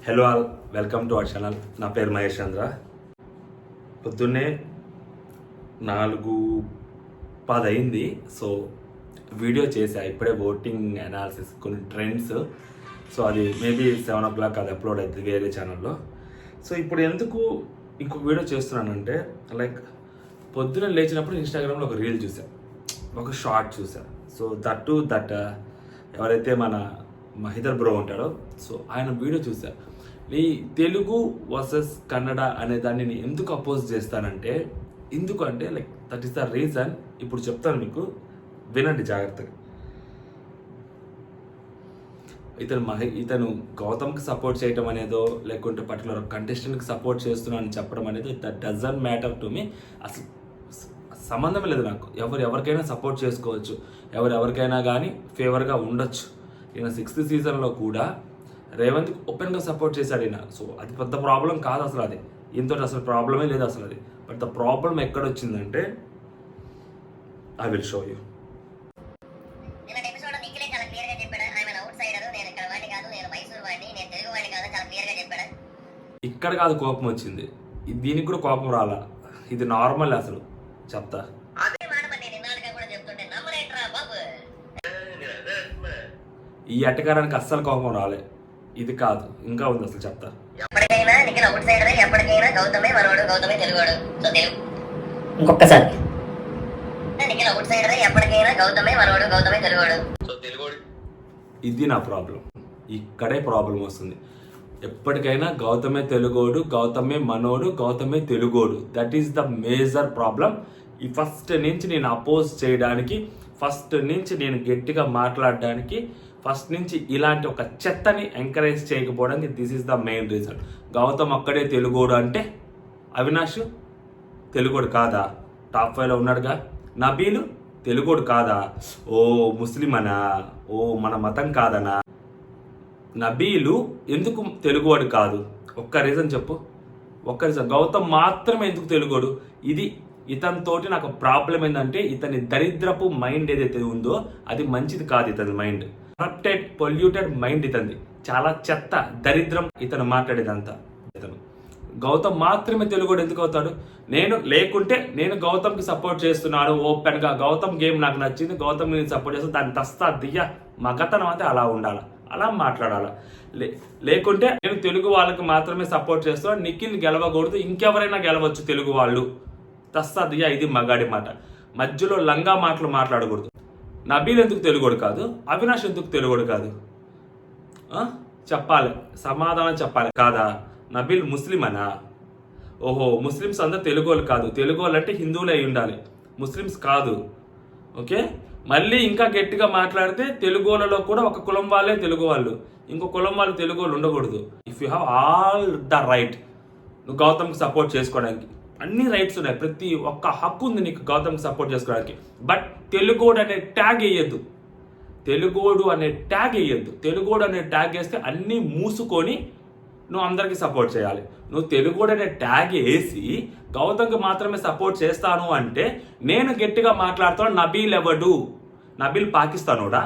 Hello all, welcome to our channel. నా పేరు మహేష్ చంద్ర. పొద్దున్నే 4:10 అయింది. సో వీడియో చేసా ఇప్పుడే, ఓటింగ్ అనాలిసిస్ కొన్ని ట్రెండ్స్. సో అది మేబీ 7 o'clock అది అప్లోడ్ అవుతుంది వేరే ఛానల్లో. సో ఇప్పుడు ఎందుకు ఇంకొక వీడియో చేస్తున్నానంటే, లైక్ పొద్దున లేచినప్పుడు ఇన్స్టాగ్రామ్లో ఒక రీల్ చూసా, ఒక షార్ట్ చూసా. సో దట్ ఎవరైతే మన మహిదర్ బ్రో ఉంటాడో, సో ఆయన వీడియో చూసా. ఈ తెలుగు వర్సెస్ కన్నడ అనే దాన్ని నేను ఎందుకు అపోజ్ చేస్తానంటే, ఎందుకంటే like that is the reason. ఇప్పుడు చెప్తాను మీకు, వినండి జాగ్రత్తగా. ఇతను గౌతమ్కి సపోర్ట్ చేయటం అనేదో, లేకుంటే పర్టికులర్ కంటెస్టెంట్కి సపోర్ట్ చేస్తున్నాను అని చెప్పడం అనేది that doesn't matter to me. అసలు సంబంధం లేదు నాకు. ఎవరికైనా సపోర్ట్ చేసుకోవచ్చు, ఎవరికైనా కానీ ఫేవర్గా ఉండొచ్చు. ఈయన 6th సీజన్లో కూడా రేవంత్కి ఓపెన్గా సపోర్ట్ చేశాడు ఈయన. సో అది పెద్ద ప్రాబ్లం కాదు అసలు. అది ఇంతో అసలు ప్రాబ్లమే లేదు అసలు. అది బట్ ద ప్రాబ్లం ఎక్కడొచ్చిందంటే, ఐ విల్ షో యూ. ఇక్కడ కాదు కోపం వచ్చింది, దీనికి కూడా కోపం రాలా. ఇది నార్మల్ అసలు. చెప్తా. ఈ అట్టకారానికి అస్సలు కోపం రాలే. ఇది కాదు, ఇంకా ఉంది అసలు. చెప్తా. ఇంకొకసారి ఇది నా ప్రాబ్లం. ఇక్కడే ప్రాబ్లం వస్తుంది. ఎప్పటికైనా గౌతమే తెలుగోడు, గౌతమే మనోడు, గౌతమే తెలుగోడు. That is the major problem. ఈ ఫస్ట్ నుంచి నేను అపోజ్ చేయడానికి, ఫస్ట్ నుంచి నేను గట్టిగా మాట్లాడడానికి, ఫస్ట్ నుంచి ఇలాంటి ఒక చెత్తని ఎంకరేజ్ చేయకపోవడానికి this is the main reason. Gautam అక్కడే తెలుగోడు అంటే అవినాష్ తెలుగోడు కాదా? టాప్ 5లో ఉన్నాడుగా. నబీలు తెలుగోడు కాదా? ఓ ముస్లిం అనా? ఓ మన మతం కాదనా? నబీలు ఎందుకు తెలుగువాడు కాదు? ఒక్క రీజన్ చెప్పు, ఒక్క రీజన్. గౌతమ్ మాత్రమే ఎందుకు తెలుగోడు? ఇది ఇతనితోటి నాకు ప్రాబ్లం ఏంటంటే, ఇతని దరిద్రపు మైండ్ ఏదైతే ఉందో అది మంచిది కాదు. ఇతని మైండ్ కరప్టెడ్, పొల్యూటెడ్ మైండ్ ఇతనిది. చాలా చెత్త, దరిద్రం ఇతను మాట్లాడేదంతా. ఇతను గౌతమ్ మాత్రమే తెలుగోడు ఎందుకు అవుతాడు? నేను గౌతమ్కి సపోర్ట్ చేస్తున్నాను ఓపెన్గా. గౌతమ్ గేమ్ నాకు నచ్చింది, గౌతమ్ నేను సపోర్ట్ చేస్తాను, దాన్ని తస్తా దియ్య మగతనం అయితే అలా ఉండాలి, అలా మాట్లాడాలి. లేకుంటే నేను తెలుగు వాళ్ళకి మాత్రమే సపోర్ట్ చేస్తున్నాను, నిఖిల్ గెలవకూడదు, ఇంకెవరైనా గెలవచ్చు తెలుగు వాళ్ళు, తస్తా దియ్య. ఇది మగాడి మాట. మధ్యలో లంగా మాటలు మాట్లాడకూడదు. నబీల్ ఎందుకు తెలుగోడు కాదు? అవినాష్ ఎందుకు తెలుగోడు కాదు? చెప్పాలి, సమాధానం చెప్పాలి. కాదా? నబీల్ ముస్లిం అనా? ఓహో, ముస్లిమ్స్ అందరూ తెలుగోళ్ళు కాదు. తెలుగోళ్ళు అంటే హిందువులే అయి ఉండాలి, ముస్లిమ్స్ కాదు. ఓకే, మళ్ళీ ఇంకా గట్టిగా మాట్లాడితే తెలుగోళ్ళలో కూడా ఒక కులం వాళ్ళే తెలుగు వాళ్ళు, ఇంకో కులం వాళ్ళు తెలుగు వాళ్ళు ఉండకూడదు. If you have all the right, నువ్వు గౌతమ్కి సపోర్ట్ చేసుకోవడానికి అన్ని రైట్స్ ఉన్నాయి, ప్రతి ఒక్క హక్కు ఉంది నీకు గౌతమ్కి సపోర్ట్ చేసుకోవడానికి. బట్ తెలుగోడు అనే ట్యాగ్ వేయద్దు, తెలుగోడు అనే ట్యాగ్ వేయద్దు. తెలుగోడు అనే ట్యాగ్ వేస్తే అన్నీ మూసుకొని నువ్వు అందరికీ సపోర్ట్ చేయాలి. నువ్వు తెలుగోడు అనే ట్యాగ్ వేసి గౌతమ్కి మాత్రమే సపోర్ట్ చేస్తాను అంటే, నేను గట్టిగా మాట్లాడుతాను. నబీల్ ఎవడు? నబీల్ పాకిస్తానోడా?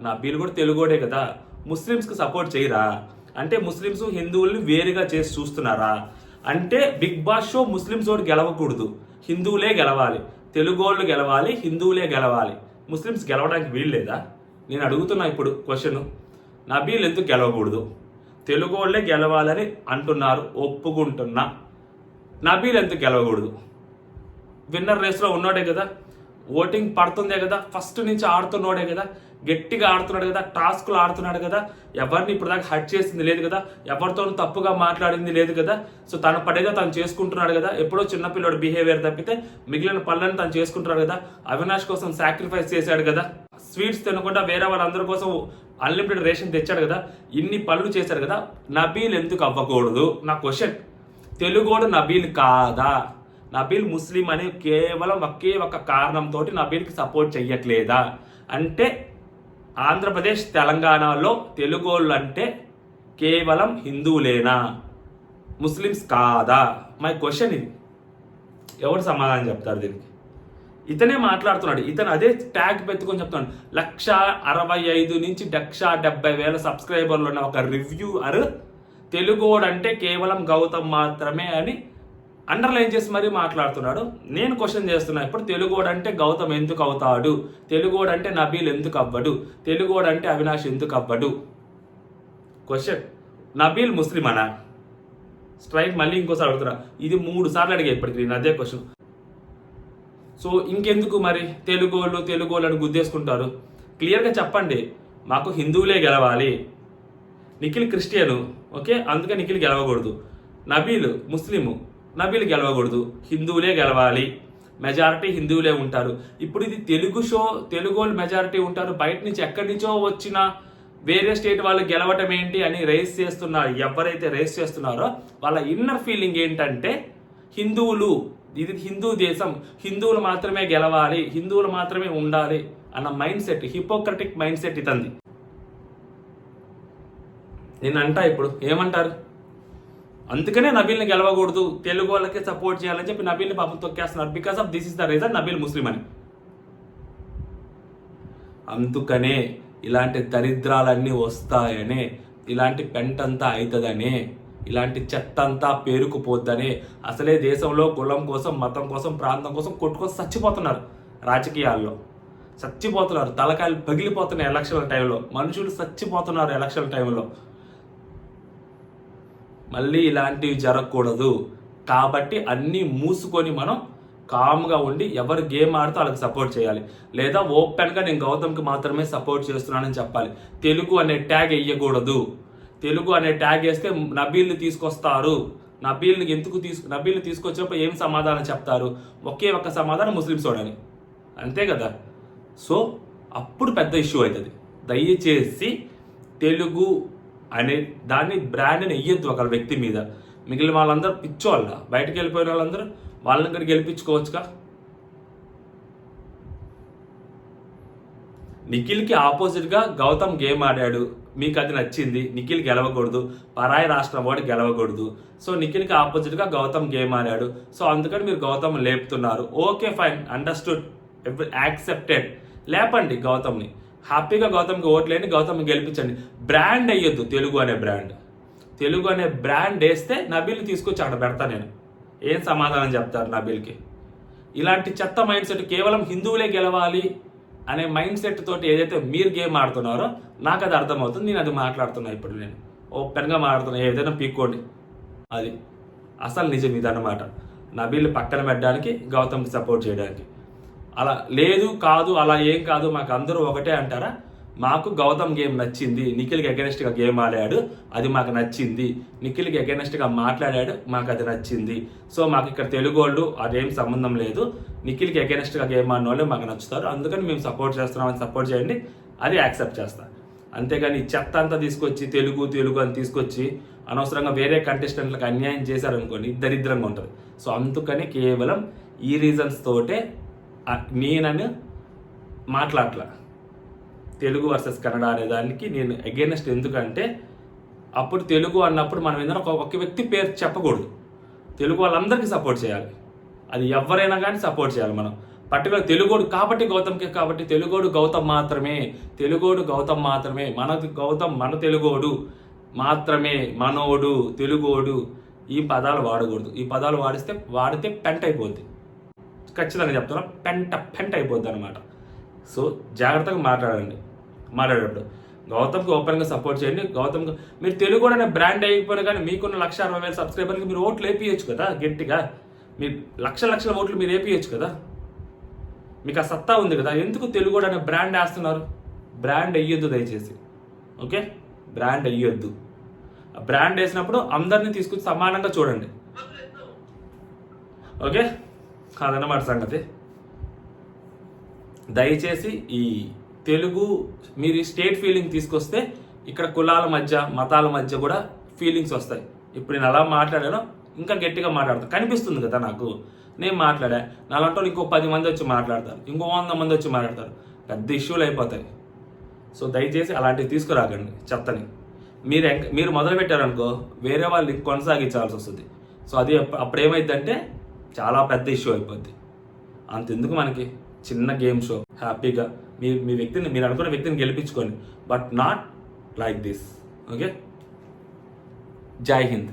నబీల్ కూడా తెలుగోడే కదా. ముస్లిమ్స్కి సపోర్ట్ చేయరా అంటే, ముస్లిమ్స్ హిందువుల్ని వేరుగా చేసి చూస్తున్నారా అంటే, బిగ్ బాస్ షో ముస్లిమ్స్ ఓడి గెలవకూడదు, హిందువులే గెలవాలి, తెలుగోళ్ళు గెలవాలి, హిందువులే గెలవాలి, ముస్లిమ్స్ గెలవడానికి వీల్లేదా? నేను అడుగుతున్నా ఇప్పుడు క్వశ్చన్. నబీల్ ఎందుకు గెలవకూడదు? తెలుగోళ్ళే గెలవాలని అంటున్నారు, ఒప్పుకుంటున్నా. నబీల్ ఎందుకు గెలవకూడదు? విన్నర్ రేస్లో ఉన్నాడే కదా, ఓటింగ్ పడుతుందే కదా, ఫస్ట్ నుంచి ఆడుతున్నాడే కదా, గట్టిగా ఆడుతున్నాడు కదా, టాస్క్లు ఆడుతున్నాడు కదా, ఎవరిని ఇప్పుడు దాకా హర్ట్ చేసింది లేదు కదా, ఎవరితోనూ తప్పుగా మాట్లాడింది లేదు కదా. సో తన పడేగా తను చేసుకుంటున్నాడు కదా. ఎప్పుడో చిన్నపిల్లడు బిహేవియర్ తప్పితే మిగిలిన పనులను తను చేసుకుంటున్నాడు కదా. అవినాష్ కోసం సాక్రిఫైస్ చేశాడు కదా, స్వీట్స్ తినకుండా వేరే వాళ్ళందరి కోసం అన్లిమిటెడ్ రేషన్ తెచ్చాడు కదా, ఇన్ని పనులు చేశాడు కదా. నబీల్ ఎందుకు అవ్వకూడదు? నా క్వశ్చన్. తెలుగోడు నబీల్ కాదా? నబీల్ ముస్లిం అని కేవలం ఒకే ఒక కారణంతో నబీల్కి సపోర్ట్ చెయ్యట్లేదా అంటే, ఆంధ్రప్రదేశ్ తెలంగాణలో తెలుగోళ్ళు అంటే కేవలం హిందువులేనా, ముస్లిమ్స్ కాదా? మై క్వశ్చన్ ఇది. ఎవరు సమాధానం చెప్తారు దీనికి? ఇతనే మాట్లాడుతున్నాడు, ఇతను అదే ట్యాగ్ పెట్టుకొని చెప్తున్నాడు. 165 నుంచి 170,000 సబ్స్క్రైబర్లు ఉన్న ఒక రివ్యూअर తెలుగోడంటే కేవలం గౌతమ్ మాత్రమే అని అండర్లైన్ చేసి మరీ మాట్లాడుతున్నాడు. నేను క్వశ్చన్ చేస్తున్నా, ఇప్పుడు తెలుగోడంటే గౌతమ్ ఎందుకు అవుతాడు, తెలుగోడంటే నబీల్ ఎందుకు అవ్వడు, తెలుగోడంటే అవినాష్ ఎందుకు అవ్వడు? క్వశ్చన్. నబీల్ ముస్లిం అనా? స్ట్రైక్ మళ్ళీ ఇంకోసారి అడుగుతున్నా. ఇది 3 సార్లు అడిగా ఇప్పటికి నేను అదే క్వశ్చన్. సో ఇంకెందుకు మరి తెలుగోళ్ళు అని గుద్దేసుకుంటారు? క్లియర్గా చెప్పండి, మాకు హిందువులే గెలవాలి. నిఖిల్ క్రిస్టియను, ఓకే, అందుకే నిఖిల్ గెలవకూడదు. నబీల్ ముస్లిము, నబీల్ గెలవకూడదు. హిందువులే గెలవాలి, మెజారిటీ హిందువులే ఉంటారు. ఇప్పుడు ఇది తెలుగు షో, తెలుగు వాళ్ళు మెజారిటీ ఉంటారు. బయట నుంచి ఎక్కడి నుంచో వచ్చిన వేరే స్టేట్ వాళ్ళు గెలవటం ఏంటి అని రైస్ చేస్తున్నారు. ఎవరైతే రైస్ చేస్తున్నారో వాళ్ళ ఇన్నర్ ఫీలింగ్ ఏంటంటే హిందువులు, ఇది హిందూ దేశం, హిందువులు మాత్రమే గెలవాలి, హిందువులు మాత్రమే ఉండాలి అన్న mindset, hypocritic mindset ఇతంది. నేనంటా ఇప్పుడు ఏమంటారు? అందుకనే నబీల్ని గెలవకూడదు, తెలుగు వాళ్ళకే సపోర్ట్ చేయాలని చెప్పి నబీల్ని పాపం తొక్కేస్తున్నారు. Because of this is the reason Nabeel ముస్లిం అని. అందుకనే ఇలాంటి దరిద్రాలన్నీ వస్తాయనే, ఇలాంటి పెంటంతా అవుతుందనే, ఇలాంటి చెత్త అంతా పేరుకుపోద్దనే, అసలే దేశంలో కులం కోసం, మతం కోసం, ప్రాంతం కోసం కొట్టుకొని చచ్చిపోతున్నారు. రాజకీయాల్లో చచ్చిపోతున్నారు, తలకాయలు పగిలిపోతున్నాయి ఎలక్షన్ల టైంలో, మనుషులు చచ్చిపోతున్నారు ఎలక్షన్ల టైంలో. మళ్ళీ ఇలాంటివి జరగకూడదు కాబట్టి అన్నీ మూసుకొని మనం కామ్గా ఉండి ఎవరు గేమ్ ఆడితే వాళ్ళకి సపోర్ట్ చేయాలి. లేదా ఓపెన్గా నేను గౌతమ్కి మాత్రమే సపోర్ట్ చేస్తున్నానని చెప్పాలి. తెలుగు అనే ట్యాగ్ వేయకూడదు. తెలుగు అనే ట్యాగ్ వేస్తే నబీల్ని తీసుకొస్తారు. నబీల్ని తీసుకొచ్చినప్పుడు ఏం సమాధానం చెప్తారు? ఒకే ఒక్క సమాధానం, ముస్లిమ్స్ వాడని, అంతే కదా. సో అప్పుడు పెద్ద ఇష్యూ అవుతుంది. దయచేసి తెలుగు అనే దాన్ని బ్రాండ్ని వెయ్యొద్దు ఒక వ్యక్తి మీద. మిగిలిన వాళ్ళందరూ పిచ్చోళ్ళ, బయటకు వెళ్ళిపోయిన వాళ్ళందరూ వాళ్ళని ఇక్కడ గెలిపించుకోవచ్చుగా. నిఖిల్కి ఆపోజిట్గా గౌతమ్ గేమ్ ఆడాడు, మీకు అది నచ్చింది. నిఖిల్ గెలవకూడదు, పరాయి రాష్ట్రం వాడు గెలవకూడదు. సో నిఖిల్కి ఆపోజిట్గా గౌతమ్ గేమ్ ఆడాడు, సో అందుకని మీరు గౌతమ్ లేపుతున్నారు. Okay fine, understood, accepted. లేపండి గౌతమ్ని, హ్యాపీగా గౌతమ్కి ఓట్లేని, గౌతమ్ని గెలిపించండి. బ్రాండ్ అయ్యొద్దు తెలుగు అనే బ్రాండ్. తెలుగు అనే బ్రాండ్ వేస్తే నబీల్ని తీసుకొచ్చి అక్కడ పెడతా నేను. ఏం సమాధానం చెప్తారు నబీల్కి? ఇలాంటి చెత్త మైండ్ సెట్, కేవలం హిందువులే గెలవాలి అనే మైండ్ సెట్ తోటి ఏదైతే మీరు గేమ్ ఆడుతున్నారో నాకు అది అర్థమవుతుంది. నేను అది మాట్లాడుతున్నా. ఇప్పుడు నేను ఓపెన్గా మాట్లాడుతున్నా, ఏదైనా పీక్కోండి. అది అసలు నిజం ఇదన్నమాట. నబీల్ పక్కన పెట్టడానికి, గౌతమ్కి సపోర్ట్ చేయడానికి. అలా లేదు కాదు, అలా ఏం కాదు, మాకు అందరూ ఒకటే అంటారా? మాకు గౌతమ్ గేమ్ నచ్చింది, నిఖిల్కి అగెనెస్ట్గా గేమ్ ఆడాడు, అది మాకు నచ్చింది. నిఖిల్కి అగెనెస్ట్గా మాట్లాడాడు, మాకు అది నచ్చింది. సో మాకు ఇక్కడ తెలుగు వాళ్ళు అదేం సంబంధం లేదు, నిఖిల్కి అగెనెస్ట్గా గేమ్ ఆడిన వాళ్ళే మాకు నచ్చుతారు, అందుకని మేము సపోర్ట్ చేస్తున్నామని సపోర్ట్ చేయండి, అది యాక్సెప్ట్ చేస్తాను. అంతేగాని చెత్త అంతా తీసుకొచ్చి తెలుగు అని తీసుకొచ్చి అనవసరంగా వేరే కంటెస్టెంట్లకు అన్యాయం చేశారనుకోండి, దరిద్రంగా ఉంటుంది. సో అందుకని కేవలం ఈ రీజన్స్ తోటే నేనని మాట్లాడలా. తెలుగు వర్సెస్ కన్నడ అనే దానికి నేను అగేనెస్ట్. ఎందుకంటే అప్పుడు తెలుగు అన్నప్పుడు మనం ఏదైనా ఒక వ్యక్తి పేరు చెప్పకూడదు, తెలుగు వాళ్ళందరికీ సపోర్ట్ చేయాలి. అది ఎవరైనా కానీ సపోర్ట్ చేయాలి మనం. పర్టికులర్ తెలుగోడు కాబట్టి గౌతమ్కి, కాబట్టి తెలుగోడు గౌతమ్ మాత్రమే, మనది గౌతమ్, మన తెలుగోడు మాత్రమే, మనోడు, తెలుగోడు, ఈ పదాలు వాడకూడదు. ఈ పదాలు వాడితే పెంట అయిపోద్ది. ఖచ్చితంగా చెప్తున్నా, పెంట అయిపోద్ది అనమాట. సో జాగ్రత్తగా మాట్లాడేటప్పుడు గౌతమ్కి ఓపెన్గా సపోర్ట్ చేయండి. గౌతమ్కి మీరు తెలుగు అనే బ్రాండ్ అయిపోయినా కానీ మీకున్న 160,000 సబ్స్క్రైబర్కి మీరు ఓట్లు వేపించచ్చు కదా, గట్టిగా మీరు లక్షల ఓట్లు మీరు వేపించచ్చు కదా, మీకు ఆ సత్తా ఉంది కదా. ఎందుకు తెలుగు అనే బ్రాండ్ వేస్తున్నారు? బ్రాండ్ వేయొద్దు దయచేసి, ఓకే? బ్రాండ్ వేయొద్దు. బ్రాండ్ వేసినప్పుడు అందరినీ తీసుకొచ్చి సమానంగా చూడండి, ఓకే? అదన్నమాట సంగతి. దయచేసి ఈ తెలుగు మీరు స్టేట్ ఫీలింగ్ తీసుకొస్తే ఇక్కడ కులాల మధ్య, మతాల మధ్య కూడా ఫీలింగ్స్ వస్తాయి. ఇప్పుడు నేను అలా మాట్లాడానో ఇంకా గట్టిగా మాట్లాడతాను, కనిపిస్తుంది కదా నాకు. నేను మాట్లాడా, నాలంటో ఇంకో 10 మంది వచ్చి మాట్లాడతారు, ఇంకో 100 మంది వచ్చి మాట్లాడతారు, పెద్ద ఇష్యూలు అయిపోతాయి. సో దయచేసి అలాంటివి తీసుకురాకండి చెత్తని. మీరు మొదలు పెట్టారనుకో వేరే వాళ్ళు కొనసాగించాల్సి వస్తుంది. సో అది అప్పుడు ఏమైందంటే చాలా పెద్ద ఇష్యూ అయిపోద్ది. అంతెందుకు మనకి చిన్న గేమ్ షో హ్యాపీగా మీ వ్యక్తిని, మీరు అనుకున్న వ్యక్తిని గెలిపించుకోండి, but not like this. Okay, జై హింద్.